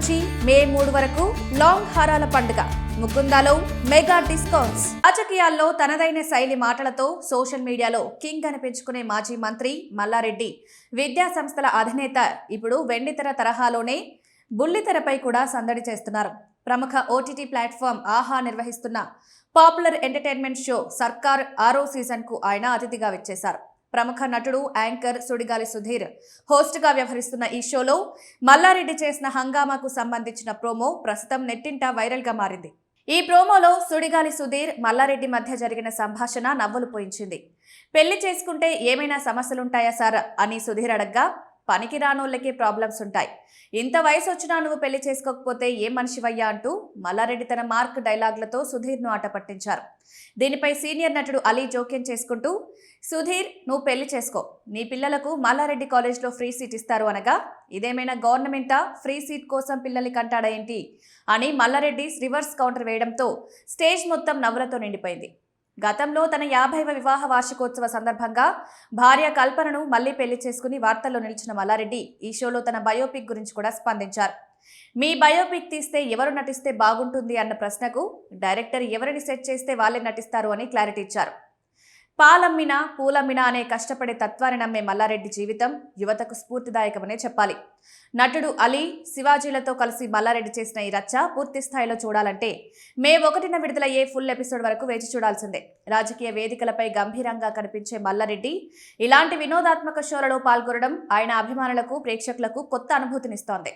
నుంచి మే 3 వరకు లాంగ్ హారాల పండుగ. ముకుందాలో మెగా డిస్కౌంట్స్. రాజకీయాల్లో తనదైన శైలి మాటలతో సోషల్ మీడియాలో కింగ్ అనిపించుకునే మాజీ మంత్రి మల్లారెడ్డి విద్యా సంస్థల అధినేత ఇప్పుడు వెండితెర తరహాలోనే బుల్లితెరపై కూడా సందడి చేస్తున్నారు. ప్రముఖ ఓటీటీ ప్లాట్ఫామ్ ఆహా నిర్వహిస్తున్న పాపులర్ ఎంటర్టైన్మెంట్ షో సర్కార్ 6వ సీజన్కు ఆయన అతిథిగా వచ్చేశారు. ప్రముఖ నటుడు యాంకర్ సుడిగాలి సుధీర్ హోస్ట్గా వ్యవహరిస్తున్న ఈ షోలో మల్లారెడ్డి చేసిన హంగామాకు సంబంధించిన ప్రోమో ప్రస్తుతం నెట్టింట వైరల్గా మారింది. ఈ ప్రోమోలో సుడిగాలి సుధీర్ మల్లారెడ్డి మధ్య జరిగిన సంభాషణ నవ్వులు పోయించింది. పెళ్లి చేసుకుంటే ఏమైనా సమస్యలుంటాయా సార్ అని సుధీర్ అడగ్గా, పనికి రానోళ్ళకి ప్రాబ్లమ్స్ ఉంటాయి, ఇంత వయసు వచ్చినా నువ్వు పెళ్లి చేసుకోకపోతే ఏ మనిషివయ్యా అంటూ మల్లారెడ్డి తన మార్క్ డైలాగులతో సుధీర్ను ఆట పట్టించారు. దీనిపై సీనియర్ నటుడు అలీ జోక్యం చేసుకుంటూ, సుధీర్ నువ్వు పెళ్లి చేసుకో, నీ పిల్లలకు మల్లారెడ్డి కాలేజ్లో ఫ్రీ సీట్ ఇస్తారు అనగా, ఇదేమైనా గవర్నమెంటా ఫ్రీ సీట్ కోసం పిల్లల్ని కంటాడా ఏంటి అని మల్లారెడ్డి రివర్స్ కౌంటర్ వేయడంతో స్టేజ్ మొత్తం నవ్వులతో నిండిపోయింది. గతంలో తన 50వ వివాహ వార్షికోత్సవ సందర్భంగా భార్య కల్పనను మళ్లీ పెళ్లి చేసుకుని వార్తల్లో నిలిచిన మల్లారెడ్డి ఈ షోలో తన బయోపిక్ గురించి కూడా స్పందించారు. మీ బయోపిక్ తీస్తే ఎవరు నటిస్తే బాగుంటుంది అన్న ప్రశ్నకు డైరెక్టర్ ఎవరిని సెట్ చేస్తే వాళ్ళే నటిస్తారు అని క్లారిటీ ఇచ్చారు. పాలమ్మినా పూలమ్మినా అనే కష్టపడే తత్వాన్ని నమ్మే మల్లారెడ్డి జీవితం యువతకు స్ఫూర్తిదాయకమనే చెప్పాలి. నటుడు అలీ, శివాజీలతో కలిసి మల్లారెడ్డి చేసిన ఈ రచ్చ పూర్తి స్థాయిలో చూడాలంటే మే 1న విడుదలయ్యే ఫుల్ ఎపిసోడ్ వరకు వేచి చూడాల్సిందే. రాజకీయ వేదికలపై గంభీరంగా కనిపించే మల్లారెడ్డి ఇలాంటి వినోదాత్మక షోలలో పాల్గొనడం ఆయన అభిమానులకు, ప్రేక్షకులకు కొత్త అనుభూతినిస్తోంది.